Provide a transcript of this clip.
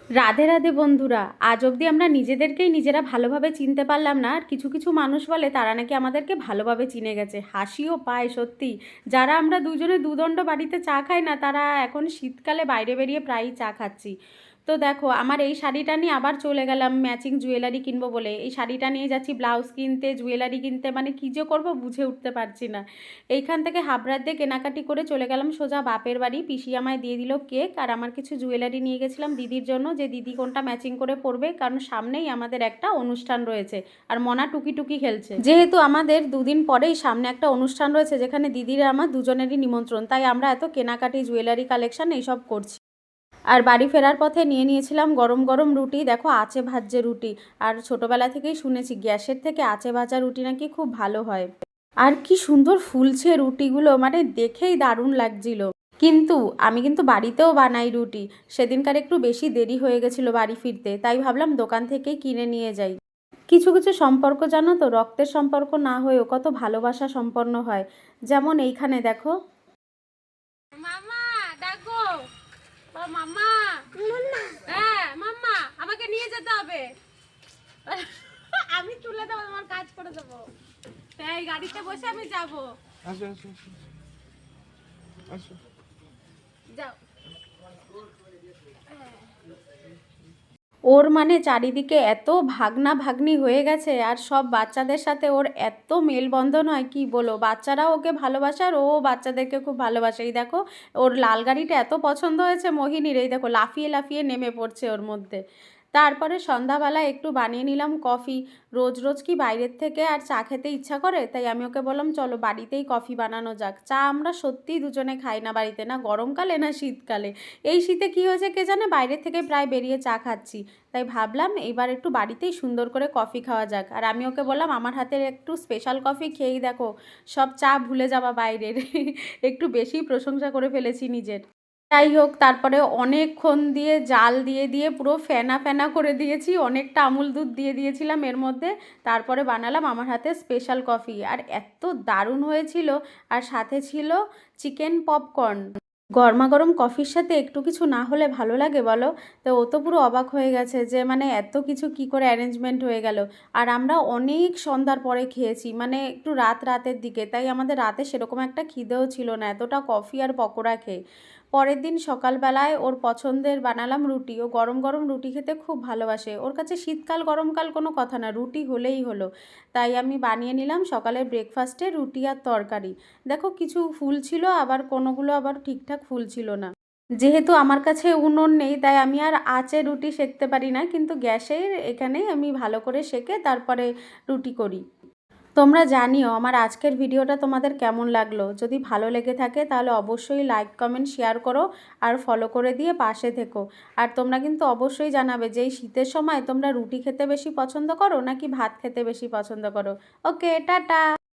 রাধে রাধে বন্ধুরা। আজ অবধি আমরা নিজেদেরকেই নিজেরা ভালোভাবে চিনতে পারলাম না, আর কিছু কিছু মানুষ বলে তারা নাকি আমাদেরকে ভালোভাবে চিনে গেছে। হাসিও পায় সত্যি। যারা আমরা দুজনে দুদণ্ড বাড়িতে চা খাই না, তারা এখন শীতকালে বাইরে বেরিয়ে প্রায়ই চা খাচ্ছি। তো দেখো, আমার এই শাড়িটা নিয়ে আবার চলে গেলাম ম্যাচিং জুয়েলারি কিনবো বলে। এই শাড়িটা নিয়ে যাচ্ছি ব্লাউজ কিনতে, জুয়েলারি কিনতে, মানে কী যে করবো বুঝে উঠতে পারছি না। এইখান থেকে হাবড়ার দিয়ে কেনাকাটি করে চলে গেলাম সোজা বাপের বাড়ি। পিসি আমায় দিয়ে দিল কেক, আর আমার কিছু জুয়েলারি নিয়ে গেছিলাম দিদির জন্য, যে দিদি কোনটা ম্যাচিং করে পরবে, কারণ সামনেই আমাদের একটা অনুষ্ঠান রয়েছে। আর মনা টুকি টুকি খেলছে, যেহেতু আমাদের দুদিন পরেই সামনে একটা অনুষ্ঠান রয়েছে যেখানে দিদির আমার দুজনেরই নিমন্ত্রণ, তাই আমরা এত কেনাকাটি জুয়েলারি কালেকশন এইসব করছি। আর বাড়ি ফেরার পথে নিয়েছিলাম গরম গরম রুটি। দেখো, আঁচে ভাজছে রুটি। আর ছোটোবেলা থেকেই শুনেছি গ্যাসের থেকে আঁচে ভাজা রুটি নাকি খুব ভালো হয়। আর কি সুন্দর ফুলছে রুটিগুলো, মানে দেখেই দারুণ লাগছিল। কিন্তু আমি কিন্তু বাড়িতেও বানাই রুটি। সেদিনকার একটু বেশি দেরি হয়ে গেছিলো বাড়ি ফিরতে, তাই ভাবলাম দোকান থেকেই কিনে নিয়ে যাই। কিছু কিছু সম্পর্ক জানো তো, রক্তের সম্পর্ক না হয়েও কত ভালোবাসা সম্পন্ন হয়। যেমন এইখানে দেখো, মামা ডাকো, ও মামা, হ্যাঁ মাম্মা আমাকে নিয়ে যেতে হবে। আমি তুলে দেবো, তোমার কাজ করে দেবো। তাই গাড়িতে বসে আমি যাবো। আসো আসো আসো, যাও। ওর মানে চারিদিকে এত ভাগনা ভাগ্নি হয়ে গেছে, আর সব বাচ্চাদের সাথে ওর এত মেলবন্ধন হয় কি বলো। বাচ্চারাও ওকে ভালোবাসে আর ও বাচ্চাদেরকে খুব ভালোবাসে। এই দেখো, ওর লাল গাড়িটা এত পছন্দ হয়েছে মোহিনীর, এই দেখো লাফিয়ে লাফিয়ে নেমে পড়ছে ওর মধ্যে। তারপরে সন্ধ্যাবেলা একটু বানিয়ে নিলাম কফি। রোজ রোজ কি বাইরের থেকে আর চা খেতে ইচ্ছা করে, তাই আমি ওকে বললাম চলো বাড়িতেই কফি বানানো যাক। চা আমরা সত্যিই দুজনে খাই না বাড়িতে, না গরমকালে না শীতকালে। এই শীতে কি হয়েছে কে জানে, বাইরে থেকে প্রায় বেরিয়ে চা খাচ্ছি। তাই ভাবলাম এইবার একটু বাড়িতেই সুন্দর করে কফি খাওয়া যাক। আর আমি ওকে বললাম আমার হাতের একটু স্পেশাল কফি খেয়েই দেখো, সব চা ভুলে যাবা বাইরের। একটু বেশি প্রশংসা করে ফেলেছি নিজের। যাই হোক, তারপরে অনেকক্ষণ দিয়ে জাল দিয়ে দিয়ে পুরো ফেনা ফেনা করে দিয়েছি, অনেকটা আমুল দুধ দিয়ে দিয়েছিলাম এর মধ্যে। তারপরে বানালাম আমার হাতে স্পেশাল কফি, আর এত দারুণ হয়েছিল। আর সাথে ছিল চিকেন পপকর্ন। গরমা গরম কফির সাথে একটু কিছু না হলে ভালো লাগে বলো। তো ও তো পুরো অবাক হয়ে গেছে যে মানে এত কিছু কি করে অ্যারেঞ্জমেন্ট হয়ে গেল। আর আমরা অনেক সন্ধ্যার পরে খেয়েছি, মানে একটু রাতের দিকে, তাই আমাদের রাতে সেরকম একটা খিদেও ছিল না এতটা কফি আর পকোড়া খেয়ে। পরের দিন সকালবেলায় ওর পছন্দের বানালাম রুটি। ও গরম গরম রুটি খেতে খুব ভালোবাসে, ওর কাছে শীতকাল গরমকাল কোনো কথা না, রুটি হলেই হলো। তাই আমি বানিয়ে নিলাম সকালের ব্রেকফাস্টে রুটি আর তরকারি। দেখো, কিছু ফুল ছিল, আবার কোনোগুলো আবার ঠিকঠাক ফুল ছিল না। যেহেতু আমার কাছে উনুন নেই, তাই আমি আর আঁচে রুটি সেঁকতে পারি না, কিন্তু গ্যাসের এখানেই আমি ভালো করে সেঁকে তারপরে রুটি করি। তোমরা জানিও আমার আজকের ভিডিওটা তোমাদের কেমন লাগলো। যদি ভালো লেগে থাকে তাহলে অবশ্যই লাইক কমেন্ট শেয়ার করো, আর ফলো করে দিয়ে পাশে থেকো। আর তোমরা কিন্তু অবশ্যই জানাবে যে এই শীতের সময় তোমরা রুটি খেতে বেশি পছন্দ করো নাকি ভাত খেতে বেশি পছন্দ করো। ওকে, টাটা।